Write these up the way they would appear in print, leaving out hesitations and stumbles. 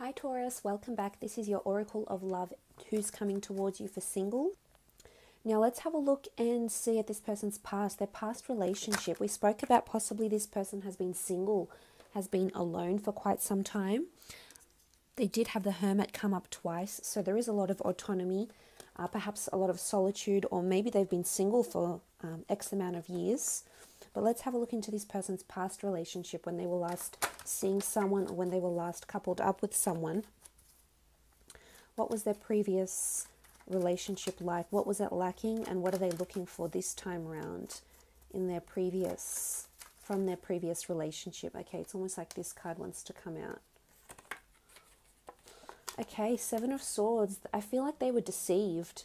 Hi Taurus, welcome back. This is your Oracle of Love, who's coming towards you for single. Now let's have a look and see at this person's past, their past relationship. We spoke about possibly this person has been single, has been alone for quite some time. They did have the Hermit come up twice, so there is a lot of autonomy, perhaps a lot of solitude, or maybe they've been single for X amount of years. But let's have a look into this person's past relationship, when they were last seeing someone or when they were last coupled up with someone. What was their previous relationship like? What was it lacking, and what are they looking for this time around in their previous, from their previous relationship? Okay, it's almost like this card wants to come out. Okay, Seven of Swords. I feel like they were deceived.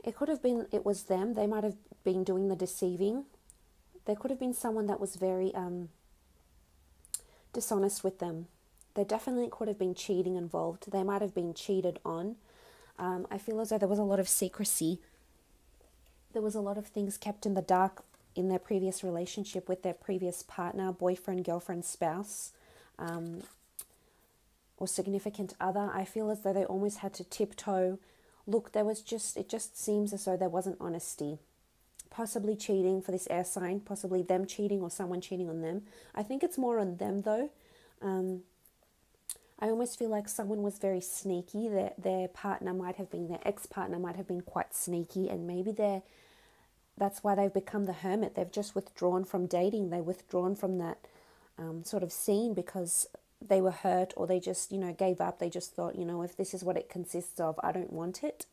It could have been it was them. They might have been doing the deceiving. There could have been someone that was very dishonest with them. There definitely could have been cheating involved. They might have been cheated on. I feel as though there was a lot of secrecy. There was a lot of things kept in the dark in their previous relationship with their previous partner, boyfriend, girlfriend, spouse, or significant other. I feel as though they almost had to tiptoe. Look, it just seems as though there wasn't honesty. Possibly cheating for this air sign, possibly them cheating or someone cheating on them. I think it's more on them though. I almost feel like someone was very sneaky. Their partner might have been, their ex-partner might have been quite sneaky, and maybe that's why they've become the Hermit. They've just withdrawn from dating. They've withdrawn from that sort of scene because they were hurt, or they just, gave up. They just thought, if this is what it consists of, I don't want it.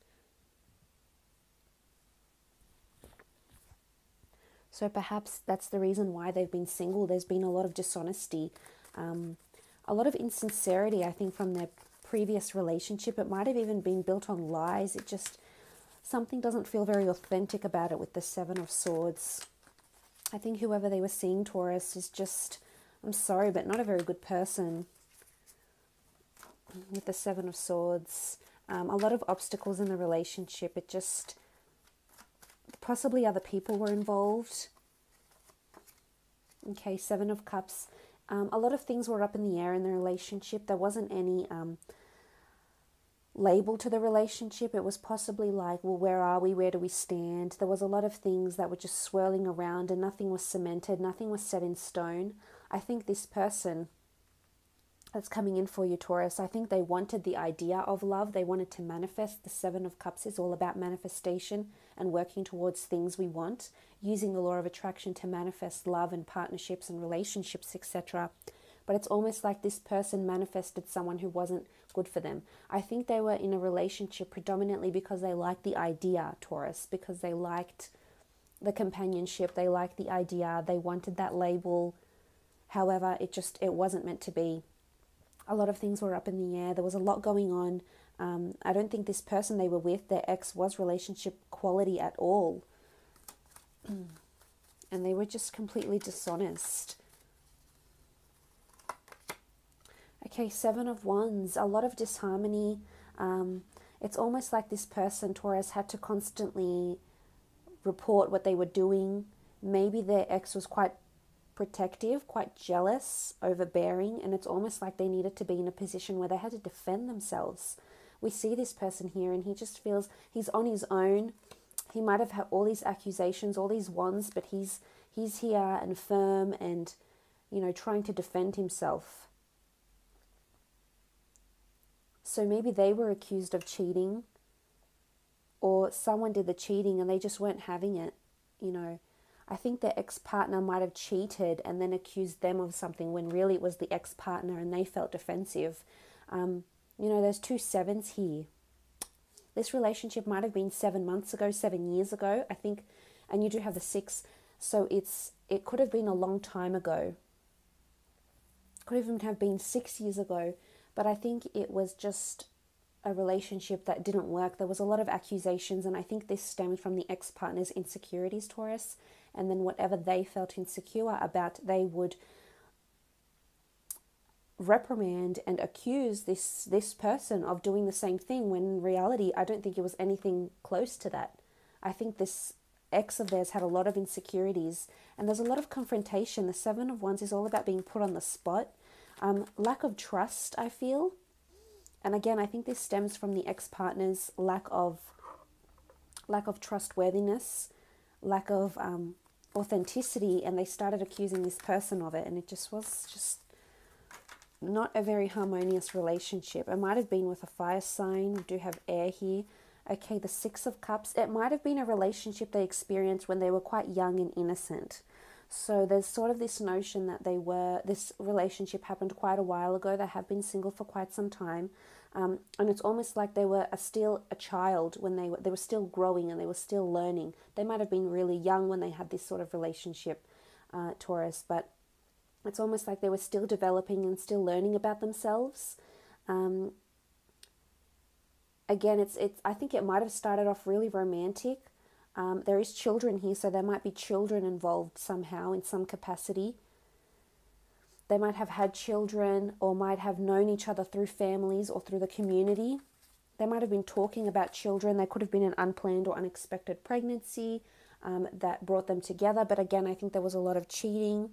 So perhaps that's the reason why they've been single. There's been a lot of dishonesty, a lot of insincerity, I think, from their previous relationship. It might have even been built on lies. Something doesn't feel very authentic about it with the Seven of Swords. I think whoever they were seeing, Taurus, is just, I'm sorry, but not a very good person with the Seven of Swords. A lot of obstacles in the relationship. It just, possibly other people were involved. Okay, Seven of Cups. A lot of things were up in the air in the relationship. There wasn't any label to the relationship. It was possibly like, well, where are we? Where do we stand? There was a lot of things that were just swirling around, and nothing was cemented. Nothing was set in stone. I think this person that's coming in for you, Taurus, I think they wanted the idea of love. They wanted to manifest. The Seven of Cups is all about manifestation and working towards things we want, using the law of attraction to manifest love and partnerships and relationships, etc. But it's almost like this person manifested someone who wasn't good for them. I think they were in a relationship predominantly because they liked the idea, Taurus, because they liked the companionship, they liked the idea, they wanted that label. However, it wasn't meant to be. A lot of things were up in the air. There was a lot going on. I don't think this person they were with, their ex, was relationship quality at all. And they were just completely dishonest. Okay, Seven of Wands. A lot of disharmony. It's almost like this person, Taurus, had to constantly report what they were doing. Maybe their ex was quite protective, quite jealous, overbearing, and it's almost like they needed to be in a position where they had to defend themselves. We see this person here, and he just feels he's on his own. He might have had all these accusations, all these wands, but he's here and firm and, trying to defend himself. So maybe they were accused of cheating, or someone did the cheating and they just weren't having it, I think their ex-partner might have cheated and then accused them of something when really it was the ex-partner and they felt defensive. There's two sevens here. This relationship might have been 7 months ago, 7 years ago, I think, and you do have the 6. So it could have been a long time ago. Could even have been 6 years ago, but I think it was just a relationship that didn't work. There was a lot of accusations, and I think this stemmed from the ex-partner's insecurities, Taurus. And then whatever they felt insecure about, they would reprimand and accuse this person of doing the same thing, when in reality, I don't think it was anything close to that. I think this ex of theirs had a lot of insecurities, and there's a lot of confrontation. The Seven of Wands is all about being put on the spot. Lack of trust, I feel. And again, I think this stems from the ex-partner's lack of trustworthiness, lack of authenticity, and they started accusing this person of it, and it just was just not a very harmonious relationship. It might have been with a fire sign. We do have air here. Okay, the Six of Cups. It might have been a relationship they experienced when they were quite young and innocent. So there's sort of this notion that this relationship happened quite a while ago. They have been single for quite some time. And it's almost like they were still a child when they were still growing and they were still learning. They might have been really young when they had this sort of relationship, Taurus, but it's almost like they were still developing and still learning about themselves. Again, I think it might have started off really romantic. There is children here, so there might be children involved somehow in some capacity. They might have had children or might have known each other through families or through the community. They might have been talking about children. There could have been an unplanned or unexpected pregnancy that brought them together. But again, I think there was a lot of cheating.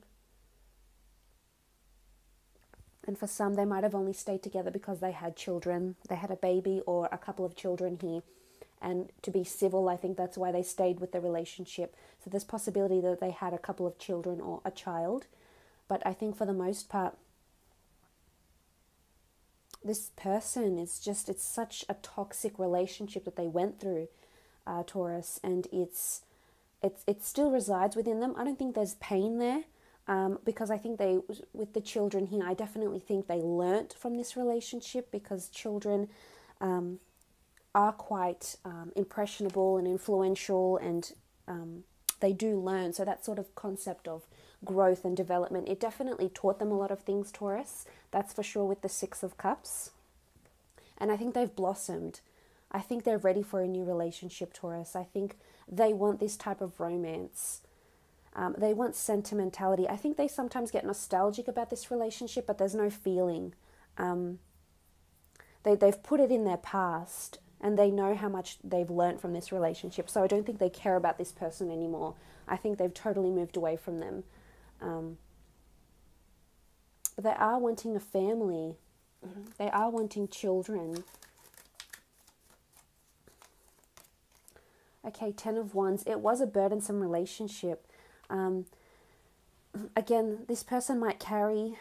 And for some, they might have only stayed together because they had children. They had a baby or a couple of children here. And to be civil, I think that's why they stayed with the relationship. So there's possibility that they had a couple of children or a child. But I think for the most part, this person is just, it's such a toxic relationship that they went through, Taurus. And it still resides within them. I don't think there's pain there. Because I think with the children here, I definitely think they learnt from this relationship, because children are quite impressionable and influential, and they do learn. So that sort of concept of growth and development, it definitely taught them a lot of things, Taurus. That's for sure with the Six of Cups. And I think they've blossomed. I think they're ready for a new relationship, Taurus. I think they want this type of romance. They want sentimentality. I think they sometimes get nostalgic about this relationship, but there's no feeling. They've put it in their past, and they know how much they've learnt from this relationship. So I don't think they care about this person anymore. I think they've totally moved away from them. But they are wanting a family. They are wanting children. Okay, Ten of Wands. It was a burdensome relationship. Again, this person might carry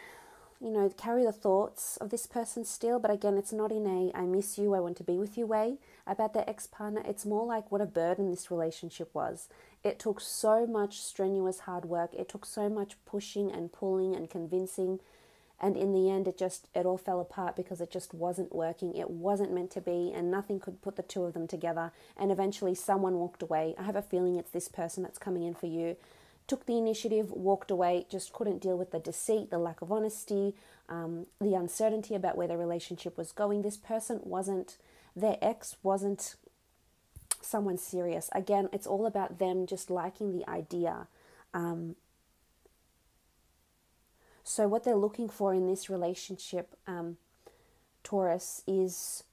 the thoughts of this person still, but again, it's not in a I miss you, I want to be with you way about their ex-partner. It's more like what a burden this relationship was. It took so much strenuous hard work. It took so much pushing and pulling and convincing, and in the end, it all fell apart because it just wasn't working. It wasn't meant to be, and nothing could put the two of them together, and eventually someone walked away. I have a feeling it's this person that's coming in for you. Took the initiative, walked away, just couldn't deal with the deceit, the lack of honesty, the uncertainty about where the relationship was going. This person their ex wasn't someone serious. Again, it's all about them just liking the idea. So what they're looking for in this relationship, Taurus, is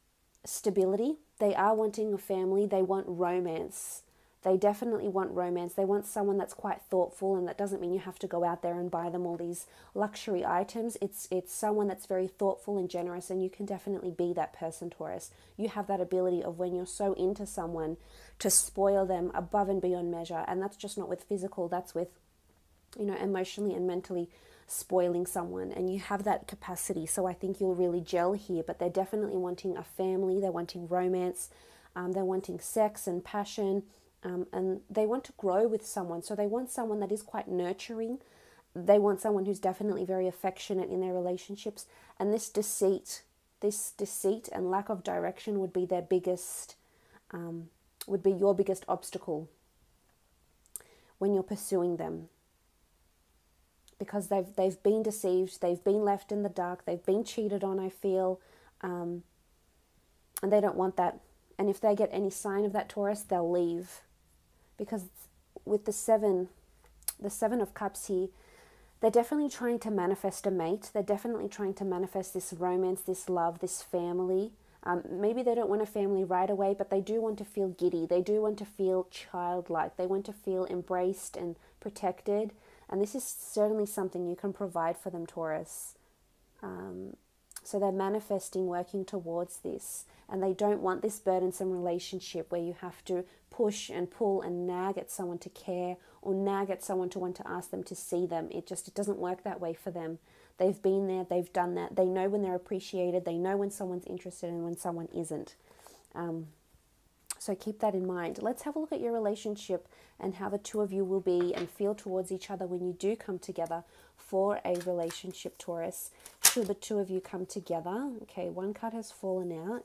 stability. They are wanting a family. They want romance. They definitely want romance. They want someone that's quite thoughtful, and that doesn't mean you have to go out there and buy them all these luxury items. It's someone that's very thoughtful and generous, and you can definitely be that person, Taurus. You have that ability of, when you're so into someone, to spoil them above and beyond measure. And that's just not with physical, that's with, emotionally and mentally spoiling someone, and you have that capacity. So I think you'll really gel here. But they're definitely wanting a family. They're wanting romance. They're wanting sex and passion. And they want to grow with someone. So they want someone that is quite nurturing. They want someone who's definitely very affectionate in their relationships. And this deceit and lack of direction would be their biggest, would be your biggest obstacle when you're pursuing them. Because they've been deceived, they've been left in the dark, they've been cheated on, I feel, and they don't want that. And if they get any sign of that, Taurus, they'll leave. Because with the Seven of Cups here, they're definitely trying to manifest a mate. They're definitely trying to manifest this romance, this love, this family. Maybe they don't want a family right away, but they do want to feel giddy. They do want to feel childlike. They want to feel embraced and protected. And this is certainly something you can provide for them, Taurus. So they're manifesting, working towards this, and they don't want this burdensome relationship where you have to push and pull and nag at someone to care, or nag at someone to want to ask them to see them. It doesn't work that way for them. They've been there, they've done that. They know when they're appreciated, they know when someone's interested and when someone isn't. So keep that in mind. Let's have a look at your relationship and how the two of you will be and feel towards each other when you do come together for a relationship, Taurus. Should the two of you come together? Okay, one card has fallen out.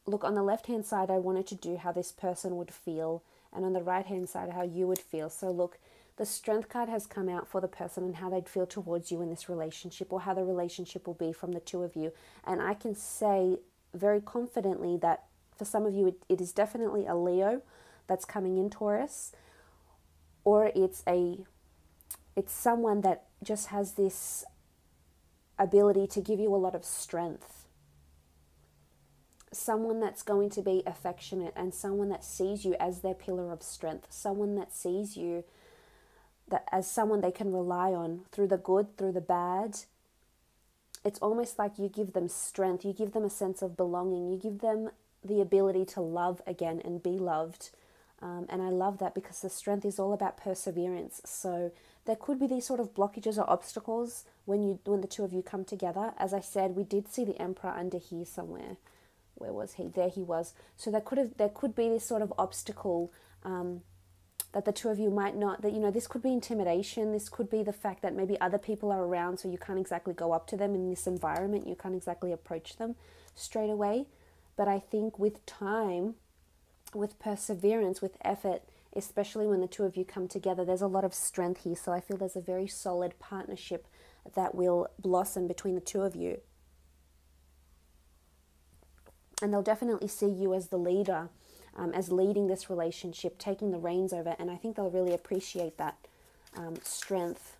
Look, on the left-hand side, I wanted to do how this person would feel, and on the right-hand side, how you would feel. So look, the Strength card has come out for the person and how they'd feel towards you in this relationship, or how the relationship will be from the two of you. And I can say very confidently that for some of you, it is definitely a Leo that's coming in, Taurus, or it's someone that just has this ability to give you a lot of strength. Someone that's going to be affectionate, and someone that sees you as their pillar of strength. Someone that sees you as someone they can rely on through the good, through the bad. It's almost like you give them strength. You give them a sense of belonging. You give them the ability to love again and be loved. And I love that, because the Strength is all about perseverance. So there could be these sort of blockages or obstacles when the two of you come together. As I said, we did see the Emperor under here somewhere. Where was he? There he was. So there could be this sort of obstacle that the two of you might not, this could be intimidation. This could be the fact that maybe other people are around, so you can't exactly go up to them in this environment. You can't exactly approach them straight away. But I think with time, with perseverance, with effort, especially when the two of you come together, there's a lot of strength here. So I feel there's a very solid partnership that will blossom between the two of you. And they'll definitely see you as the leader, as leading this relationship, taking the reins over. And I think they'll really appreciate that strength,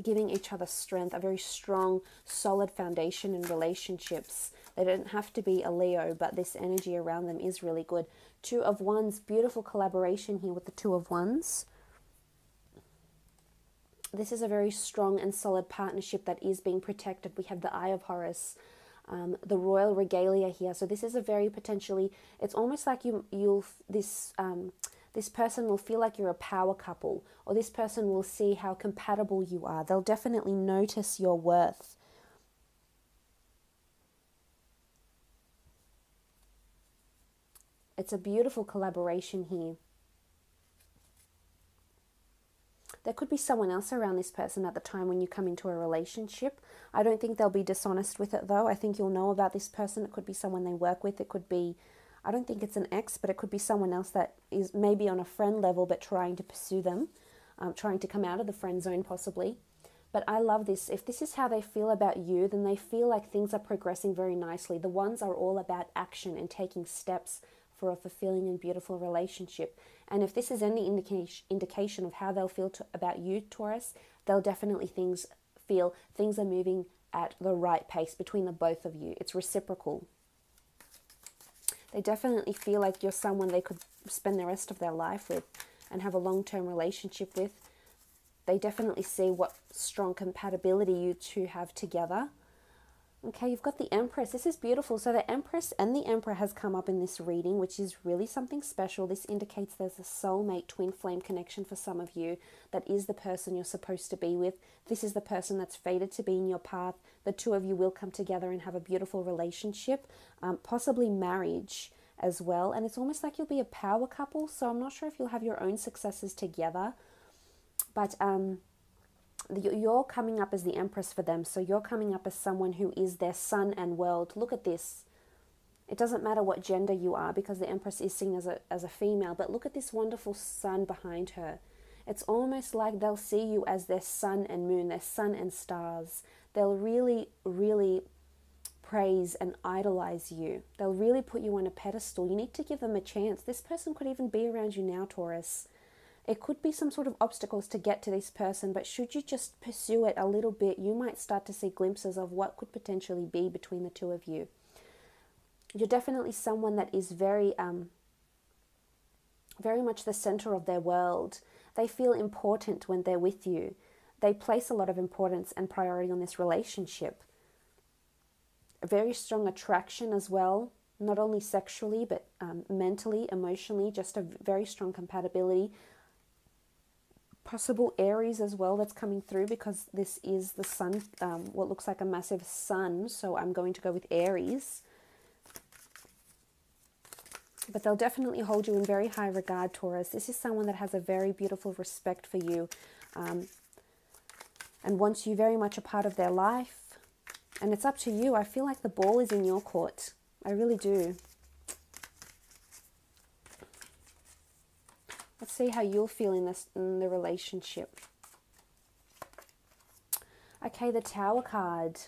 giving each other strength, a very strong, solid foundation in relationships. They don't have to be a Leo, but this energy around them is really good. Two of Wands, beautiful collaboration here with the Two of Wands. This is a very strong and solid partnership that is being protected. We have the Eye of Horus, the Royal Regalia here. So this is a very potentially, it's almost like this person will feel like you're a power couple, or this person will see how compatible you are. They'll definitely notice your worth. It's a beautiful collaboration here. There could be someone else around this person at the time when you come into a relationship. I don't think they'll be dishonest with it though. I think you'll know about this person. It could be someone they work with. It could be, I don't think it's an ex, but it could be someone else that is maybe on a friend level but trying to pursue them, trying to come out of the friend zone possibly. But I love this. If this is how they feel about you, then they feel like things are progressing very nicely. The Wands are all about action and taking steps for a fulfilling and beautiful relationship. And if this is any indication of how they'll feel about you, Taurus, they'll definitely feel things are moving at the right pace between the both of you. It's reciprocal. They definitely feel like you're someone they could spend the rest of their life with and have a long-term relationship with. They definitely see what strong compatibility you two have together. Okay, you've got the Empress. This is beautiful. So the Empress and the Emperor has come up in this reading, which is really something special. This indicates there's a soulmate twin flame connection for some of you. That is the person you're supposed to be with. This is the person that's fated to be in your path. The two of you will come together and have a beautiful relationship, possibly marriage as well. And it's almost like you'll be a power couple. So I'm not sure if you'll have your own successes together. But you're coming up as the Empress for them. So you're coming up as someone who is their sun and world. Look at this. It doesn't matter what gender you are, because the Empress is seen as a female. But look at this wonderful sun behind her. It's almost like they'll see you as their sun and moon, their sun and stars. They'll really, really praise and idolize you. They'll really put you on a pedestal. You need to give them a chance. This person could even be around you now, Taurus. It could be some sort of obstacles to get to this person, but should you just pursue it a little bit, you might start to see glimpses of what could potentially be between the two of you. You're definitely someone that is very much the center of their world. They feel important when they're with you. they place a lot of importance and priority on this relationship. A very strong attraction as well, not only sexually, but mentally, emotionally, just a very strong compatibility. Possible Aries as well that's coming through, because this is the sun, what looks like a massive sun, so I'm going to go with Aries. But they'll definitely hold you in very high regard, Taurus. This is someone that has a very beautiful respect for you, and wants you very much a part of their life. And it's up to you. I feel like the ball is in your court. I really do. Let's see how you'll feel in the relationship. Okay, the Tower card.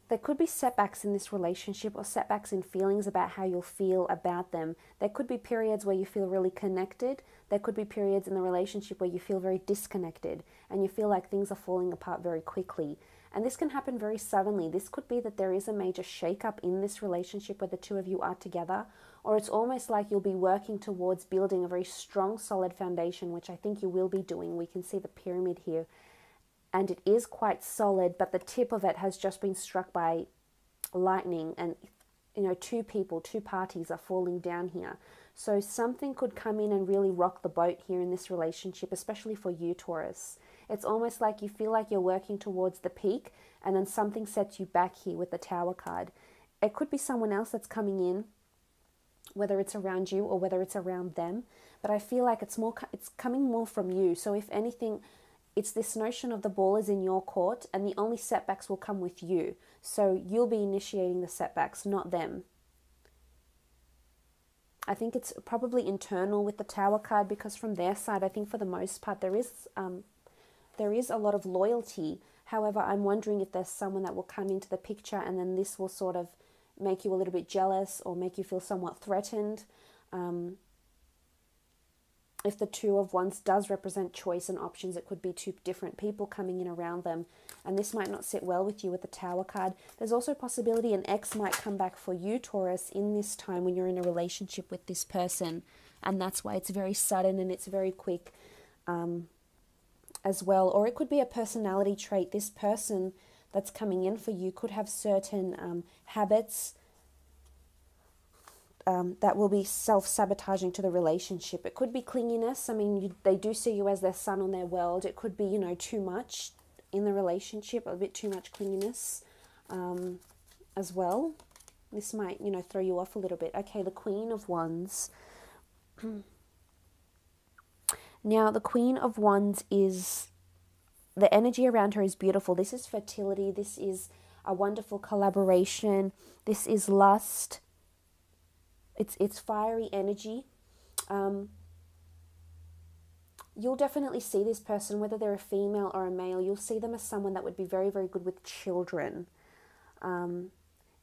There could be setbacks in this relationship, or setbacks in feelings about how you'll feel about them. There could be periods where you feel really connected. There could be periods in the relationship where you feel very disconnected and you feel like things are falling apart very quickly. And this can happen very suddenly. This could be that there is a major shakeup in this relationship where the two of you are together, or it's almost like you'll be working towards building a very strong, solid foundation, which I think you will be doing. We can see the pyramid here. And it is quite solid, but the tip of it has just been struck by lightning, and two parties are falling down here. So something could come in and really rock the boat here in this relationship, especially for you, Taurus. It's almost like you feel like you're working towards the peak, and then something sets you back here with the Tower card. It could be someone else that's coming in, whether it's around you or whether it's around them, but I feel like it's coming more from you. So if anything, it's this notion of the ball is in your court, and the only setbacks will come with you. So you'll be initiating the setbacks, not them. I think it's probably internal with the Tower card, because from their side, I think for the most part, there is a lot of loyalty. However, I'm wondering if there's someone that will come into the picture, and then this will sort of make you a little bit jealous or make you feel somewhat threatened. If the Two of Wands does represent choice and options, it could be two different people coming in around them, and this might not sit well with you with the Tower card. There's also a possibility an ex might come back for you, Taurus, in this time when you're in a relationship with this person, and that's why it's very sudden and it's very quick as well. Or it could be a personality trait. This person that's coming in for you could have certain habits that will be self-sabotaging to the relationship. It could be clinginess. I mean, they do see you as their sun on their world. It could be, too much in the relationship, a bit too much clinginess as well. This might, throw you off a little bit. Okay, the Queen of Wands. Now, the Queen of Wands the energy around her is beautiful. This is fertility. This is a wonderful collaboration. This is lust. It's fiery energy. You'll definitely see this person, whether they're a female or a male, you'll see them as someone that would be very, very good with children.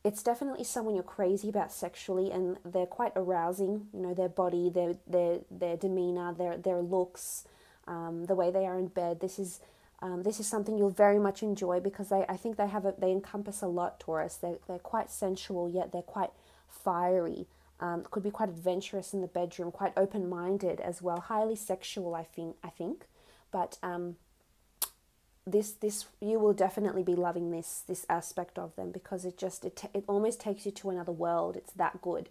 It's definitely someone you're crazy about sexually, and they're quite arousing. Their body, their demeanor, their looks, the way they are in bed. This is something you'll very much enjoy, because I think they encompass a lot, Taurus. They're quite sensual, yet they're quite fiery. Could be quite adventurous in the bedroom, quite open-minded as well, highly sexual, I think. But this you will definitely be loving this aspect of them, because it almost takes you to another world. It's that good.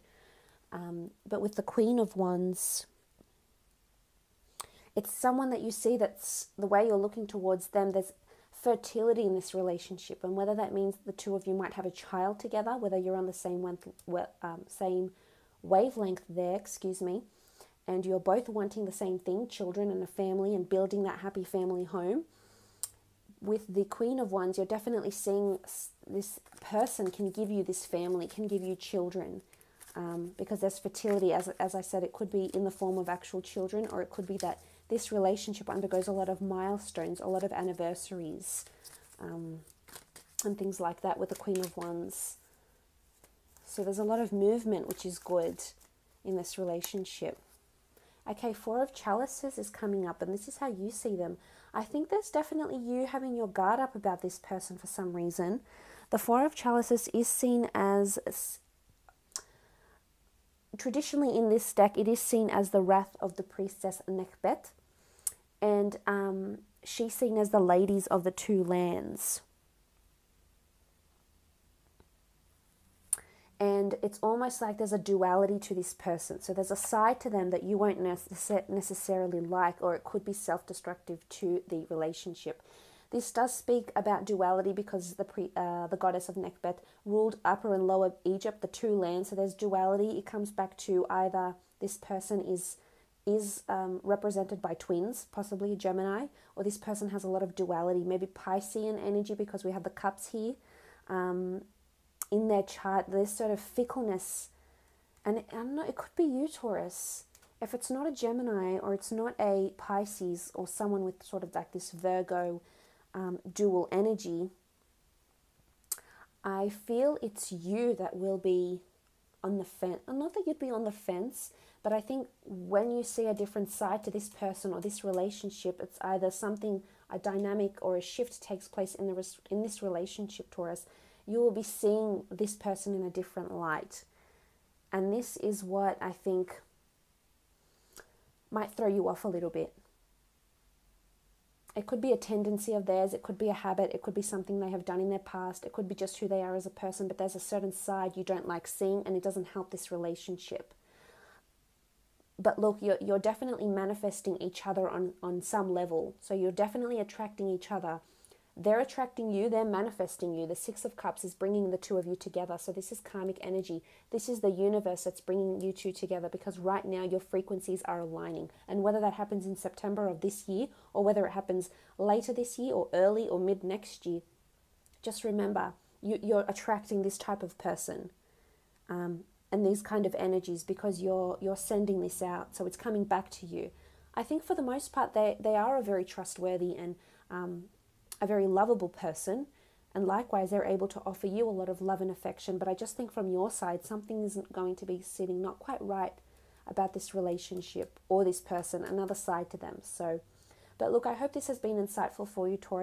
But with the Queen of Wands, it's someone that you see that's the way you're looking towards them. There's fertility in this relationship, and whether that means the two of you might have a child together, whether you're on the same wavelength there, and you're both wanting the same thing, children and a family, and building that happy family home. With the Queen of Wands, you're definitely seeing this person can give you this family, can give you children, because there's fertility. As I said, it could be in the form of actual children, or it could be that this relationship undergoes a lot of milestones, a lot of anniversaries, and things like that with the Queen of Wands. So there's a lot of movement, which is good in this relationship. Okay, Four of Chalices is coming up, and this is how you see them. I think there's definitely you having your guard up about this person for some reason. The Four of Chalices is seen as, traditionally in this deck, it is seen as the wrath of the priestess Nekhbet. And she's seen as the ladies of the two lands. And it's almost like there's a duality to this person. So there's a side to them that you won't necessarily like, or it could be self-destructive to the relationship. This does speak about duality because the goddess of Nekhbet ruled Upper and Lower Egypt, the two lands. So there's duality. It comes back to either this person is represented by twins, possibly a Gemini, or this person has a lot of duality, maybe Piscean energy because we have the cups here. In their chart, there's sort of fickleness, and I don't know, it could be you, Taurus. If it's not a Gemini or it's not a Pisces or someone with sort of like this Virgo dual energy, I feel it's you that will be on the fence. Not that you'd be on the fence, but I think when you see a different side to this person or this relationship, it's either something, a dynamic or a shift takes place in this relationship, Taurus. You will be seeing this person in a different light. And this is what I think might throw you off a little bit. It could be a tendency of theirs, it could be a habit, it could be something they have done in their past, it could be just who they are as a person, but there's a certain side you don't like seeing and it doesn't help this relationship. But look, you're definitely manifesting each other on some level. So you're definitely attracting each other. They're attracting you, they're manifesting you. The Six of Cups is bringing the two of you together. So this is karmic energy. This is the universe that's bringing you two together because right now your frequencies are aligning. And whether that happens in September of this year or whether it happens later this year or early or mid next year, just remember, you're attracting this type of person and these kind of energies because you're sending this out. So it's coming back to you. I think for the most part, they are a very trustworthy and a very lovable person, and likewise they're able to offer you a lot of love and affection. But I just think from your side something isn't going to be sitting not quite right about this relationship or this person, another side to them. So, but look, I hope this has been insightful for you, Taurus.